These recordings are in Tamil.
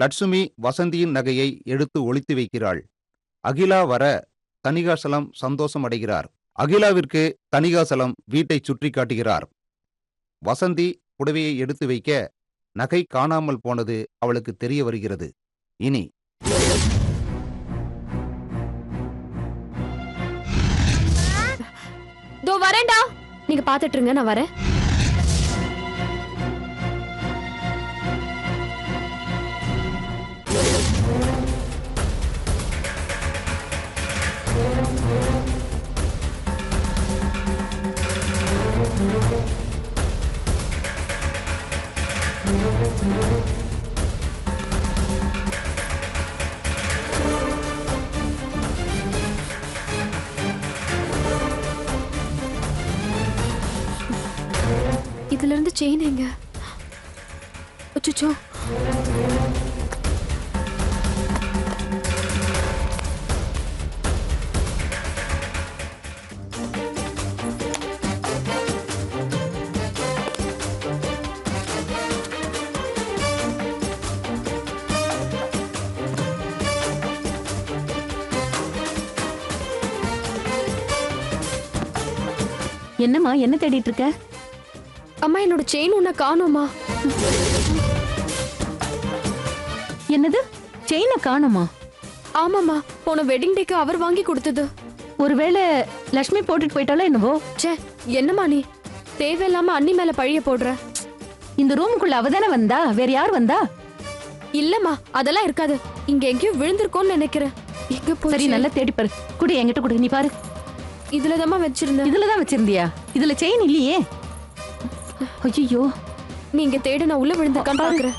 லட்சுமி வசந்தியின் நகையை எடுத்து ஒளித்து வைக்கிறாள். அகிலா வர தணிகாசலம் சந்தோஷம் அடைகிறார். அகிலாவிற்கு தணிகாசலம் வீட்டை சுற்றி காட்டுகிறார். வசந்தி புடவையை எடுத்து வைக்க நகை காணாமல் போனது அவளுக்கு தெரிய வருகிறது. இனி தோ வரேன்டா. நீங்க பாத்துட்டு இருங்க, நான் வரேன். இதுல இருந்து செயின் எங்க? அச்சச்சோ. என்னம்மா, என்ன தேடிட்டு இருக்க? அம்மா, என்னோட செயின் உன்ன காணோமா? என்னது, செயினை காணுமா? ஆமாமா, போன வெட்டிங் டேக்கு அவர் வாங்கி கொடுத்தது. ஒருவேளை லட்சுமி போட்டுட்டு போயிட்டாலும் என்னவோ. ச்சே, என்னம்மா நீ தேவையில்லாம அண்ணி மேல பழிய போடுற. இந்த ரூமுக்குள்ள அவதானே வந்தா, வேற யார் வந்தா? இல்லம்மா, அதெல்லாம் இருக்காது. இங்க எங்கேயோ விழுந்திருக்கோன்னு நினைக்கிறேன். எங்க போச்சு? சரி, நல்லா தேடி பாரு. குடு, என்கிட்ட குடு, நீ பாரு. இதுலதாம்மா வச்சிருந்தேன். இதுலதான் வச்சிருந்தியா? இதுல செயின் இல்லையே. ஐயோ, நீங்க தேடு, நான் உள்ள விழுந்திருக்கான்னு பாக்குறேன்.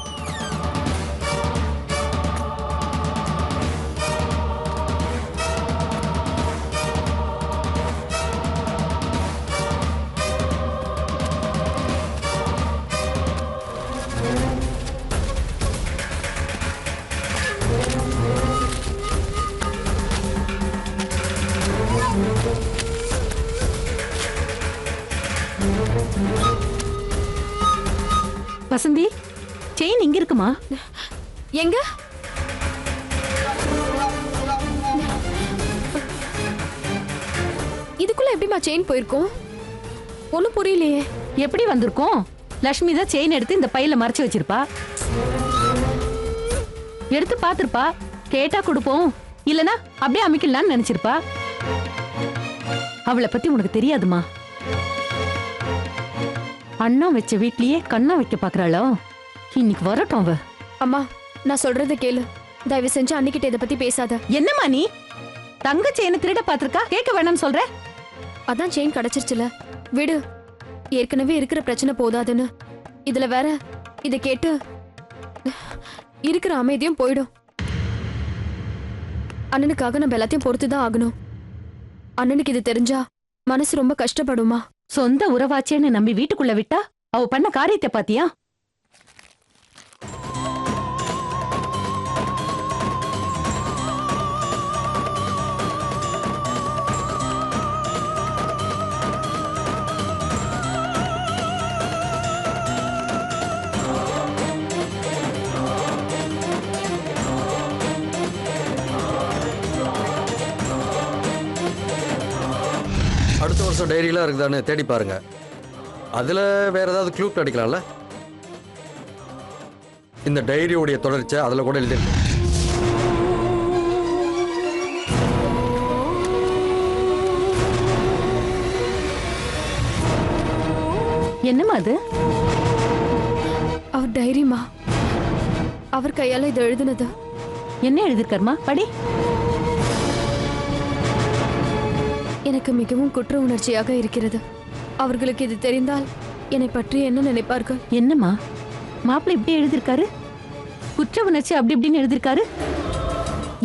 வசந்தி, செயின் இங்க இருக்குமா? எங்க? இதுக்குள்ள எப்படிமா செயின் போயிருக்கும்? ஒண்ணும் புரியலையே. எப்படி வந்திருக்கும்? லட்சுமி தான் செயின் எடுத்து இந்த பையில மறைச்சு வச்சிருப்பா. எடுத்து பாத்துருப்பா. கேட்டா கொடுப்போம், இல்லனா அப்படியே அமைக்கலாம்னு நினைச்சிருப்பா. அவளை பத்தி உனக்கு தெரியாதுமா. அண்ணா வச்ச வீட்லயே கண்ணா வைக்க பாக்குறாளோ. இன்னைக்கு வரட்டும் அவ. அம்மா, நான் சொல்றத கேளு. தயவு செஞ்சு அன்னிக்கிட்ட இத பத்தி பேசாத. என்னம்மா நீ? தங்க செயினை திருட பாத்திருக்கா, கேட்க வேணாம்னு சொல்ற? அதான் செயின் கிடைச்சிருச்சுல, விடு. ஏற்கனவே இருக்கிற பிரச்சனை போதாதுன்னு இதுல வேற இத கேட்டு இருக்கிற அமைதியும் போயிடும். அண்ணனுக்காக நம்ம எல்லாத்தையும் பொறுத்துதான் ஆகணும். அண்ணனுக்கு இது தெரிஞ்சா மனசு ரொம்ப கஷ்டப்படுமா? சொந்த உறவாச்சேன்னு நம்பி வீட்டுக்குள்ள விட்டா அவ பண்ண காரியத்தை பாத்தியா? அடுத்த வருஷம் டைரிலாம் இருக்குதான்னு தேடி பாருங்க. அதில் வேற ஏதாவது க்ளூ கிடைக்கலாம்ல? இந்த டைரியோடைய தொடர்ச்சியை அதில் கூட எழுதிருக்கு. என்னம்மா அது? அவர் டைரிமா, அவர் கையால இது எழுதுனது. என்ன எழுதிருக்காருமா, படி. எனக்கு மிகவும் குற்ற உணர்ச்சியாக இருக்கிறது. அவர்களுக்கு இது தெரிந்தால் என்னை பற்றி என்ன நினைப்பார்கள்? என்னம்மா மாப்பிள்ளை இப்படி எழுதிருக்காரு? குற்ற உணர்ச்சி அப்படி இப்படின்னு எழுதிருக்காரு.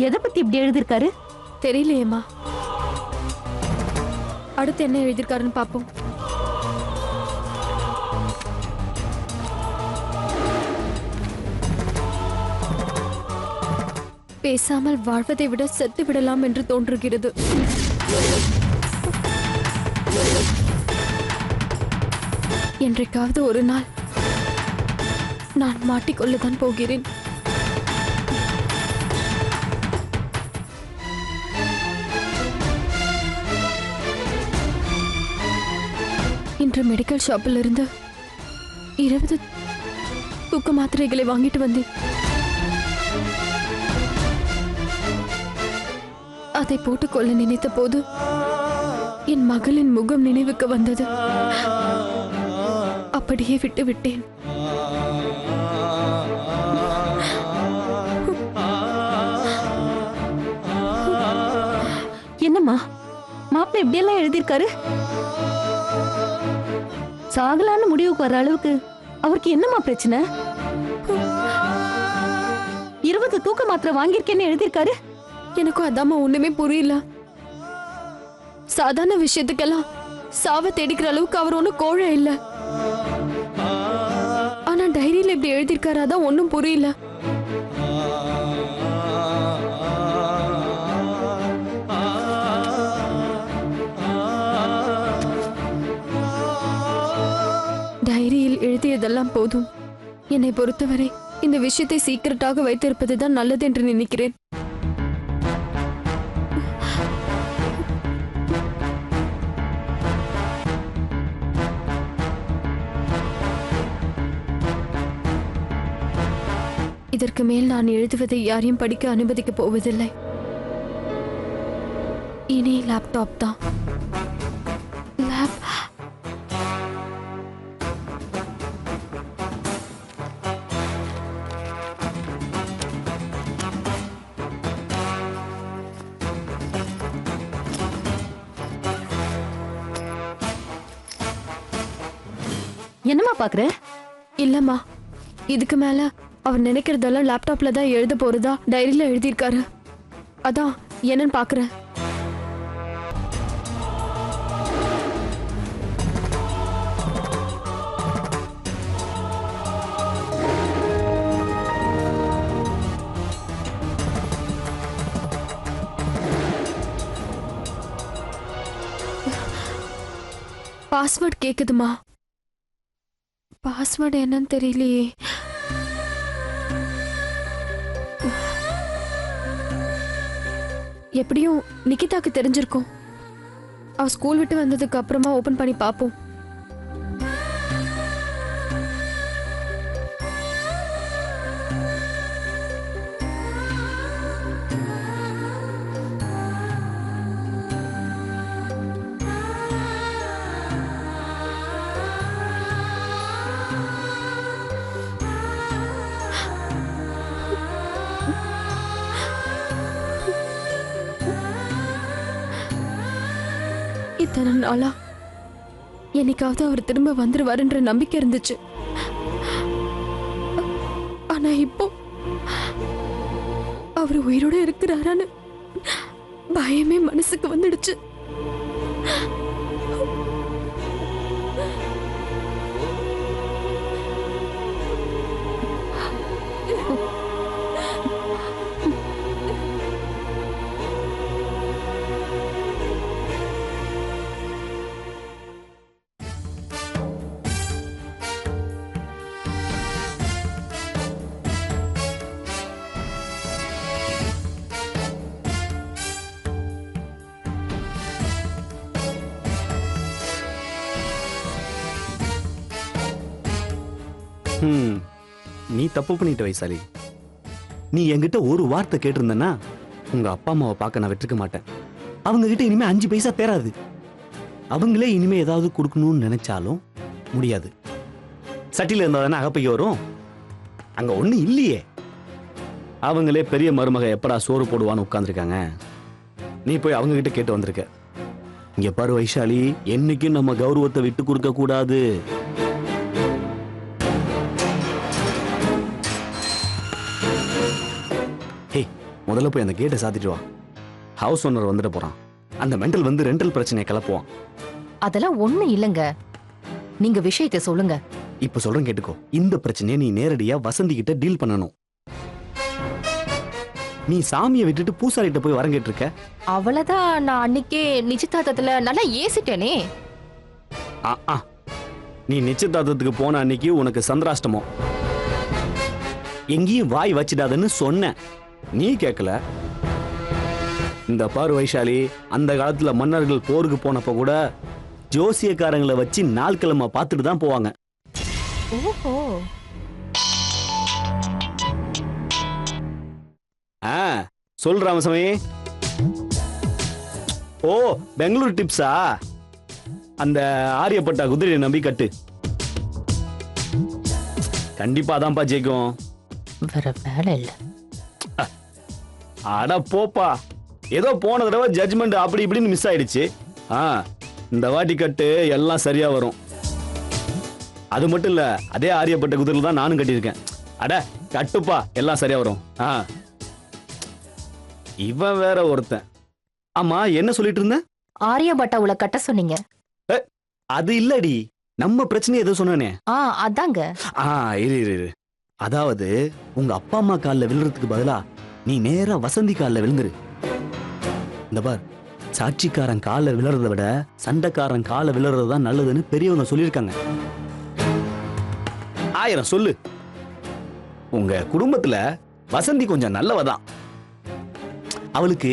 எதை பத்தி இப்படி எழுதிருக்காரு? தெரியலையேம்மா. அடுத்து என்ன எழுதிருக்காருன்னு பாப்போம். பேசாமல் வாழ்வதை விட செத்து விடலாம் என்று தோன்றுகிறது. என்றைக்காவது ஒரு நாள் நான் மாட்டிக்கொள்ளதான் போகிறேன். இன்று மெடிக்கல் ஷாப்பில் இருந்து 20 தூக்க மாத்திரைகளை வாங்கிட்டு வந்தேன். அதை போட்டுக்கொள்ள நினைத்த போது என் மகளின் முகம் நினைவுக்கு வந்தது. அப்படியே விட்டு விட்டேன். என்னம்மா மாப்பிள்ளை இப்படியெல்லாம் எழுதியிருக்காரு? சாகலான்னு முடிவுக்கு வர அளவுக்கு அவருக்கு என்னம்மா பிரச்சனை? 20 தூக்க மாத்திரை வாங்கியிருக்கேன்னு எழுதியிருக்காரு. எனக்கும் அதாம்மா ஒண்ணுமே புரியல. சாதாரண விஷயத்துக்கெல்லாம் சாவ தேடிக்கிற அளவுக்கு அவர் ஒன்றும் கோழை இல்ல. ஆனா டைரியில இப்படி எழுதியிருக்காரு, அதான் ஒன்றும் புரியல. டைரியில் எழுதியதெல்லாம் போதும். என்னை பொறுத்தவரை இந்த விஷயத்தை சீக்கிரட்டாக வைத்திருப்பதுதான் நல்லது என்று நினைக்கிறேன். இதற்கு மேல் நான் எழுதுவதை யாரையும் படிக்க அனுமதிக்கப் போவதில்லை. இனி லேப்டாப் தான். என்னம்மா பாக்குற? இல்லம்மா, இதுக்கு மேல அவர் நினைக்கிறதெல்லாம் லேப்டாப்ல தான் எழுத போறதா டைரியில எழுதியிருக்காரு. அதான் என்னன்னு பாக்குறேன். பாஸ்வேர்ட் கேக்குதுமா. பாஸ்வேர்டு என்னன்னு தெரியலையே. எப்படியும் நிகிதாக்கு தெரிஞ்சிருக்கும். அவ ஸ்கூல் விட்டு வந்ததுக்கு அப்புறமா ஓபன் பண்ணி பாப்போம். இத்தனை நாளா என்னைக்காவது அவர் திரும்ப வந்துருவாருன்ற நம்பிக்கை இருந்துச்சு. ஆனா இப்போ அவர் உயிரோட இருக்கிறாரான்னு பயமே மனசுக்கு வந்துடுச்சு. நீ தப்பு பண்ணிட்ட வைசாலி. நீ என்கிட்ட ஒரு வார்த்தை கேட்டிருந்தனா உங்க அப்பா அம்மாவை பார்க்க நான் விட்டுருக்க மாட்டேன். அவங்க கிட்ட இனிமே 5 பைசா தேராது. அவங்களே இனிமே ஏதாவது கொடுக்கணும்னு நினைச்சாலும் முடியாது. சட்டியில இருந்தா தானே அகப்பைக்கு வரும். அங்க ஒண்ணு இல்லையே. அவங்களே பெரிய மருமக எப்படா சோறு போடுவான்னு உட்கார்ந்துருக்காங்க. நீ போய் அவங்க கிட்ட கேட்டு வந்திருக்க. இங்க பாரு வைசாலி, என்னைக்கும் நம்ம கௌரவத்தை விட்டு கொடுக்க கூடாது. முதல்ல போய் அந்த கேட்டை சாத்திட்டு வா. ஹவுஸ் ஓனர் வந்துட்டு போறான். அந்த மெண்டல் வந்து ரெண்டல் பிரச்சனையை கிளப்புவான். அதெல்லாம் ஒண்ணு இல்லங்க, நீங்க விஷயத்தை சொல்லுங்க. இப்ப சொல்றேன் கேட்டுக்கோ. இந்த பிரச்சனையை நீ நேரடியா வசந்தி கிட்ட டீல் பண்ணணும். நீ சாமியை விட்டுட்டு பூசாரிட்ட போய் வரம் கேட்டிருக்க. அவ்வளவுதான். நான் அன்னைக்கே நிச்சயதார்த்தத்துல நல்லா ஏசிட்டேனே. நீ நிச்சயதார்த்தத்துக்கு போன அன்னைக்கு உனக்கு சந்திராஷ்டமம். எங்கேயும் வாய் வச்சிடாதுன்னு சொன்ன. நீ கேட்கல. இந்த பாரு வைசாலி, அந்த காலத்துல மன்னர்கள் போருக்கு போனப்ப கூட ஜோசியக்காரங்களை வச்சு நாள் கிழமை பார்த்துட்டு தான் போவாங்க. ஓஹோ. ஆ சொல் ராமசாமி. ஓ பெங்களூர் டிப்ஸா? அந்த ஆரியப்பட்டா குதிரையை நம்பி கட்டு. கண்டிப்பா அதான்ப்பா ஜெயிக்கும். வேற வேலை இல்ல. அட போப்பா, ஏதோ போன தடவை ஜட்ஜ்மெண்ட் அப்படி இப்படின்னு மிஸ் ஆயிடுச்சு. இந்த வாட்டி கட்டு எல்லாம் சரியா வரும். அது மட்டும் இல்ல, அதே ஆரியப்பட்ட குதிரையில தான் நானும் கட்டியிருக்கேன். அட கட்டுப்பா, எல்லாம் சரியா வரும். இவன் வேற ஒருத்தன். ஆமா, என்ன சொல்லிட்டு இருந்த? ஆரியபட்டாவுல கட்ட சொன்னீங்க. அது இல்லடி, நம்ம பிரச்சனை ஏதோ சொன்னானே. அதாங்க. இரு. அதாவது உங்க அப்பா அம்மா கால்ல விழுறதுக்கு பதிலா நீ நேரா வசந்தி கால்ல விழுந்துரு. இந்த பார், சாட்சிக்காரன் கால்ல விழுறதை விட சண்டைக்காரன் கால்ல விழுறது தான் நல்லதுன்னு பெரியவங்க சொல்லியிருக்காங்க. 1000 சொல்லு. உங்க குடும்பத்துல வசந்தி கொஞ்சம் நல்லவதான். அவளுக்கு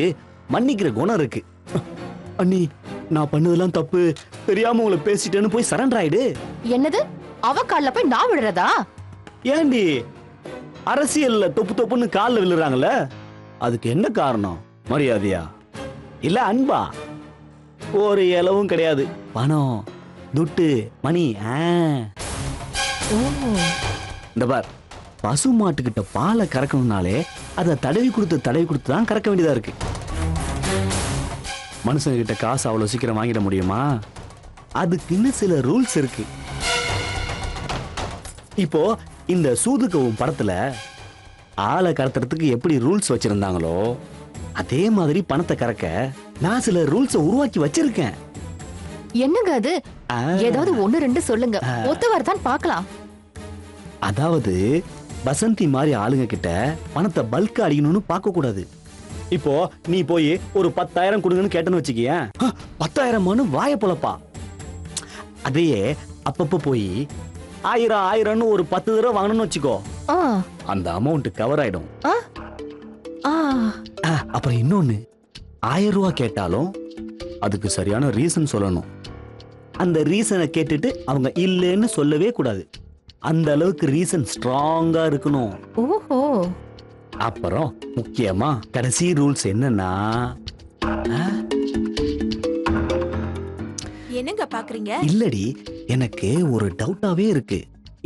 மன்னிக்கிற குணம் இருக்கு. அண்ணி, நான் பண்ணதெல்லாம் தப்பு, தெரியாம உங்களை பேசிட்டேன்னு போய் சரண்டர் ஆயிடு. என்னது? அவ கால்ல போய் நான் விடுறதா? ஏண்டி, அரசியல்ல தொப்பு தொப்புன்னு கால்ல விழுறாங்கல்ல, அதுக்கு என்ன காரணம்? மரியாதையா இல்ல அன்பா? ஒரு இலவும் கிடையாது. பணம், துட்டு, மணி. இந்த பார், பசு மாட்டுக்கிட்ட பாலை கறக்கணும்னாலே அதை தடவி கொடுத்து தான் கறக்க வேண்டியதா இருக்கு. மனுஷங்கிட்ட காசு அவ்வளவு சீக்கிரம் வாங்கிட முடியுமா? அதுக்கு இன்னும் சில ரூல்ஸ் இருக்கு. இப்போ இந்த சூதுகவும் படத்துல ஆளை கடத்துறதுக்கு எப்படி ரூல்ஸ் வச்சிருந்தாங்களோ, அதே மாதிரி பணத்தை கறக்க நான் சில ரூல்ஸ் உருவாக்கி வச்சிருக்கேன். என்னங்க அது? ஏதாவது 1-2 சொல்லுங்க, ஒத்தவர் தான் பார்க்கலாம். அதாவது வசந்தி மாதிரி ஆளுங்க கிட்ட பணத்தை பல்கா அடிக்கணும்னு பார்க்க கூடாது. இப்போ நீ போய் ஒரு 10,000 கொடுங்கன்னு கேட்டேன்னு வச்சுக்கிய, 10,000 வாய பொழப்பா. அதையே அப்பப்ப போய் 1000 ஒரு 10 தடவை வாங்கணும்னு வச்சுக்கோ, அந்த அமௌண்ட் கவர் ஆயிடும். அப்புறம் இன்னொன்னு, 1000 ரூபாய் கேட்டாலும் அதுக்கு சரியான ரீசன் சொல்லணும். அந்த ரீசனை கேட்டுட்டு அவங்க இல்லைன்னு சொல்லவே கூடாது. அந்த அளவுக்கு ரீசன் ஸ்ட்ராங்கா இருக்கணும். ஓஹோ. அப்புறம் முக்கியமா கடைசி ரூல்ஸ் என்னன்னா, என்னங்க பாக்குறீங்க? இல்லடி, எனக்கு ஒரு டவுட்டாவே இருக்கு.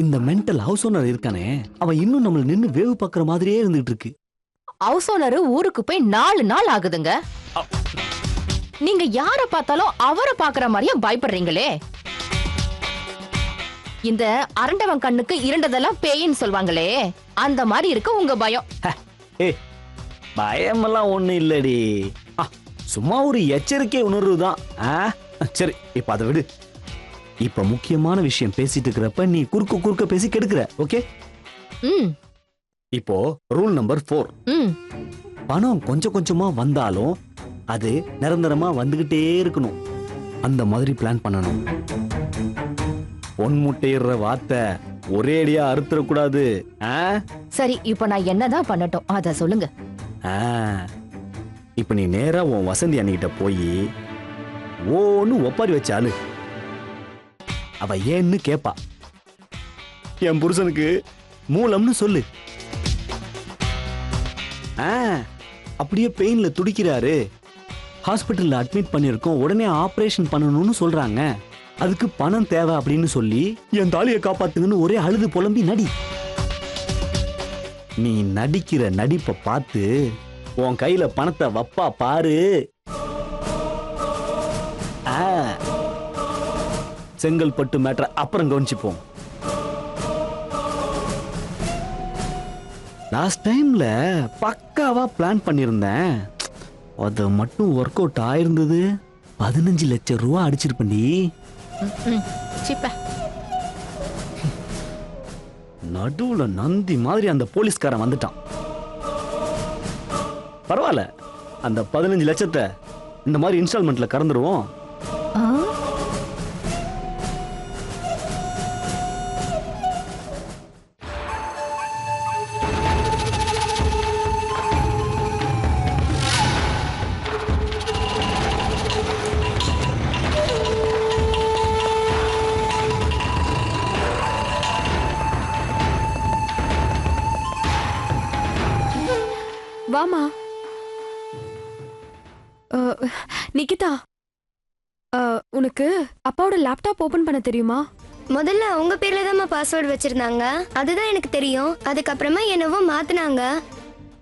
இந்த மென்டல் ஹவுஸ் ஓனர் இருக்கானே, அவன் இன்னும் நம்மள நின்னு வேவு பாக்குற மாதிரியே இருந்துட்டு இருக்கு. ஹவுஸ் ஓனர் ஊருக்கு போய் 4 நாள் ஆகுதுங்க. நீங்க யார பார்த்தாலும் அவரை பாக்குற மாதிரியே பயப்படுறீங்களே. இந்த அரண்டவன் கண்ணுக்கு இரண்டதெல்லாம் பேயின்னு சொல்வாங்களே, அந்த மாதிரி இருக்கு உங்க பயம். பயமெல்லாம் ஒண்ணு இல்லடி, சும்மா ஒரு எச்சரிக்கை உணர்வு தான். சரி, இப்ப அதை விடு. இப்ப முக்கியமான விஷயம் பேசிட்டு இருக்கிறப்ப நீ குறுக்க பேசி கெடுக்கிற. ஓகே? இப்போ ரூல் நம்பர் 4. பணம் கொஞ்சம் கொஞ்சமா வந்தாலும் அது நிரந்தரமா வந்துகிட்டே இருக்கணும். அந்த மாதிரி பிளான் பண்ணணும். பொன்முட்டையிற வார்த்தை ஒரேடியா அறுத்துறக்கூடாது. சரி, இப்ப நான் என்னதான் பண்ணட்டும் அத சொல்லுங்க. இப்ப நீ நேரா உன் வசந்தி அண்ணிக்கிட்ட போய் ஓன்னு ஒப்பாரி வச்சாலு. அவ ஏன்னு கேப்பா. என் புருஷனுக்கு மூலம்னு சொல்லு. அப்படியே பெயின்ல துடிக்கிறாரு, ஹாஸ்பிட்டல்ல அட்மிட் பண்ணிருக்கோம், உடனே ஆபரேஷன் பண்ணணும்னு சொல்றாங்க, அதுக்கு பணம் தேவை அப்படின்னு சொல்லி என் தாலியை காப்பாத்துங்கன்னு ஒரே அழுது புலம்பி நடி. நீ நடிக்கிற நடிப்பை பார்த்து உன் கையில பணத்தை வப்பா பாரு. செங்கல்பட்டு மேட்டர் அப்புறம் கவனிச்சுப்போம். லாஸ்ட் டைம்ல பக்காவா பிளான் பண்ணிருந்தேன், அது மட்டும் ஒர்க் அவுட் ஆயிருந்தது. 15 லட்சம் ரூபா அடிச்சிருப்பண்டி. நடுவுல நந்தி மாதிரி அந்த போலீஸ்காரன் வந்துட்டான். பரவாயில்ல, அந்த 15 லட்சத்தை இந்த மாதிரி இன்ஸ்டால்மெண்ட்ல கறந்துருவோம். வாமா. நிகிதா, உனக்கு அப்பாவோட லேப்டாப் ஓபன் பண்ண தெரியுமா? முதல்ல உங்க பேர்ல தான் பாஸ்வேர்டு வச்சிருந்தாங்க, அதுதான் எனக்கு தெரியும். அதுக்கப்புறமா என்னவோ மாத்தினாங்க.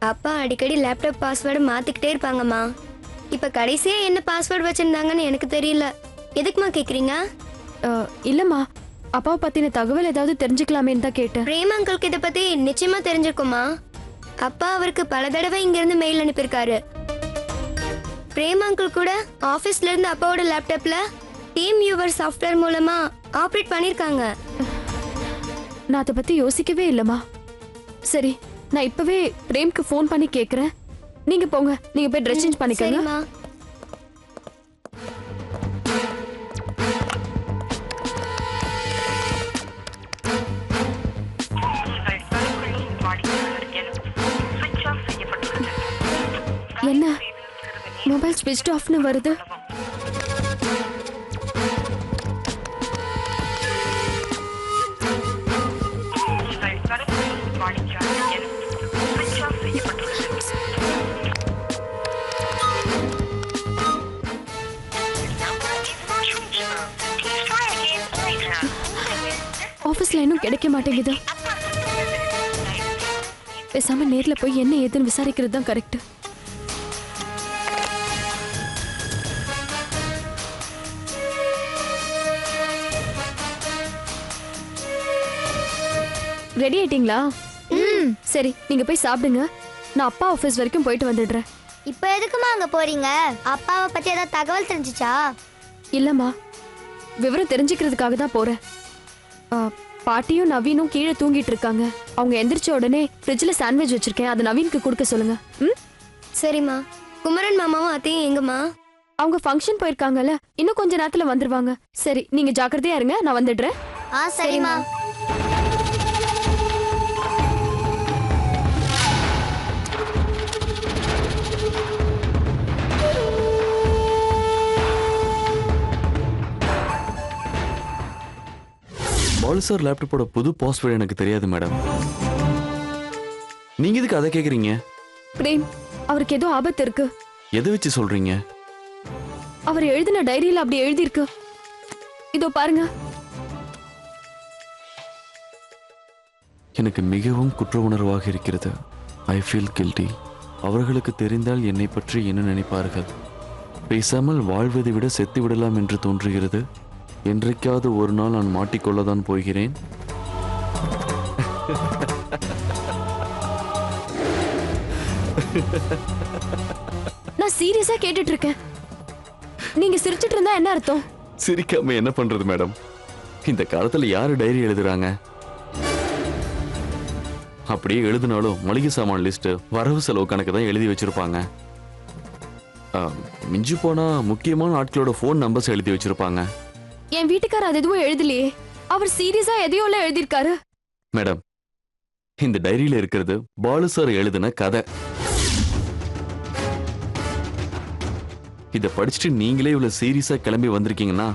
அப்பா அடிக்கடி லேப்டாப் பாஸ்வேர்டு மாத்திக்கிட்டே இருப்பாங்கம்மா. இப்ப கடைசியா என்ன பாஸ்வேர்டு வச்சிருந்தாங்கன்னு எனக்கு தெரியல. எதுக்குமா கேக்குறீங்க? இல்லம்மா, அப்பாவை பத்தின தகவல் ஏதாவது தெரிஞ்சுக்கலாமேன்னு தான் கேட்டேன். பிரேம் அங்கிளுக்கு இதை பத்தி நிச்சயமா தெரிஞ்சிருக்குமா. அப்பா அவருக்கு பல தடவை இங்க இருந்து மெயில் அனுப்பியிருக்காரு. பிரேம் அங்கிள் கூட ஆபீஸ்ல இருந்து அப்பாவோட லேப்டாப்ல டீம் வியூவர் சாஃப்ட்வேர் மூலமா ஆப்ரேட் பண்ணிருக்காங்க. நான் அதை பத்தி யோசிக்கவே இல்லம்மா. சரி, நான் இப்பவே பிரேம்க்கு ஃபோன் பண்ணி கேக்குறேன். நீங்க போங்க, நீங்க போய் ட்ரெஸ் சேஞ்ச் பண்ணிக்கோங்க. சரிம்மா. என்ன மொபைல் ஸ்விட்ச் ஆஃப்னு வருது? ஆபீஸ்ல இன்னும் கிடைக்க மாட்டேங்குது. பேசாம நேர்ல போய் என்ன ஏதுன்னு விசாரிக்கிறது தான் கரெக்ட். ரெடி ஆயிட்டீங்களா? சரி, நீங்க போய் சாப்பிடுங்க. நான் அப்பா ஆபீஸ் வரைக்கும் போயிட்டு வந்துடுறேன். இப்போ எதுக்குமா அங்க போறீங்க? அப்பாவை பத்தி ஏதாவது தகவல் தெரிஞ்சுச்சா? இல்லம்மா, விவரம் தெரிஞ்சுக்கிறதுக்காக தான் போறேன். பாட்டியும் நவீனும் கீழே தூங்கிட்டு இருக்காங்க. அவங்க எந்திரிச்ச உடனே ஃப்ரிட்ஜில் சாண்ட்விச் வச்சிருக்கேன், அதை நவீனுக்கு கொடுக்க சொல்லுங்க. ம், சரிம்மா. குமரன் மாமாவும் அத்தையும் எங்கம்மா? அவங்க ஃபங்க்ஷன் போயிருக்காங்கல்ல, இன்னும் கொஞ்ச நேரத்துல வந்துருவாங்க. சரி, நீங்க ஜாக்கிரதையா இருங்க, நான் வந்துடுறேன். சரிம்மா. பாலு சார் லேப்டாப்போட புது பாஸ்வேர்டு எனக்கு தெரியாது மேடம். நீங்க எதுக்கு அதை கேக்குறீங்க? பிரேம், அவருக்கு ஏதோ ஆபத்து இருக்கு. எதை வச்சு சொல்றீங்க? அவர் எழுதின டைரியில அப்படி எழுதியிருக்கு. இதோ பாருங்க. எனக்கு மிகவும் குற்ற உணர்வாக இருக்கிறது. I feel guilty. அவர்களுக்கு தெரிந்தால் என்னை பற்றி என்ன நினைப்பார்கள்? பேசாமல் வாழ்வதை விட செத்து விடலாம் என்று தோன்றுகிறது. என்றைக்காவது ஒரு நாள் நான் மாட்டிக்கொள்ளதான் போகிறேன். நான் சீரியஸா கேட்டுட்டு இருக்கேன். நீங்க சிரிச்சிட்டு இருந்தா என்ன அர்த்தம்? சிரிக்காம என்ன பண்றது மேடம்? இந்த காலத்துல யாரு டைரி எழுதுறாங்க? அப்படியே எழுதினாலும் மளிகை சாமான் லிஸ்ட், வரவு செலவு கணக்கு தான் எழுதி வச்சிருப்பாங்க. மிஞ்சி போனா முக்கியமான ஆட்களோட ஃபோன் நம்பர்ஸ் எழுதி வச்சிருப்பாங்க. என் வீட்டுக்காரர் அது எதுவும் எழுதலையே. அவர் சீரியஸா எதையோ எழுதியிருக்காரு. மேடம், இந்த டைரியில இருக்கிறது பாலு சார் எழுதின கதை. இத படிச்சுட்டு நீங்களே இவ்வளவு சீரியஸா கிளம்பி வந்திருக்கீங்கன்னா,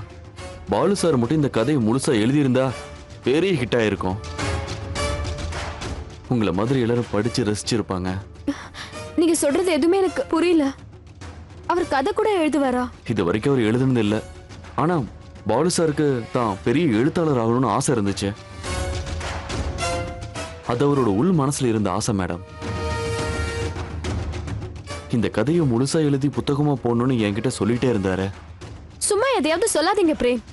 பாலு சார் மட்டும் இந்த கதையை முழுசா எழுதியிருந்தா பெரிய ஹிட் ஆயிருக்கும். உங்களை மாதிரி எல்லாரும் படிச்சு ரசிச்சிருப்பாங்க. நீங்க சொல்றது எதுவுமே எனக்கு புரியல. அவர் கதை கூட எழுதுவாரா? இது வரைக்கும் அவர் எழுதுனது இல்ல. ஆனா பாலு சாருக்கு தான் பெரிய எழுத்தாளர் ஆகணும்னு ஆசை இருந்துச்சு. அது அவரோட உள் மனசுல இருந்த ஆசை மேடம். இந்த கதையை முழுசா எழுதி புத்தகமா போடணும்னு என்கிட்ட சொல்லிட்டே இருந்தாரு. சும்மா எதையாவது சொல்லாதீங்க பிரேம்.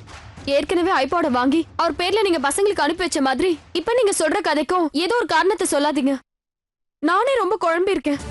ஏற்கனவே ஐபாட வாங்கி அவர் பேர்ல நீங்க பசங்களுக்கு அனுப்பி வச்ச மாதிரி இப்ப நீங்க சொல்ற கதைக்கும் ஏதோ ஒரு காரணத்தை சொல்லாதீங்க. நானே ரொம்ப குழம்பி இருக்கேன்.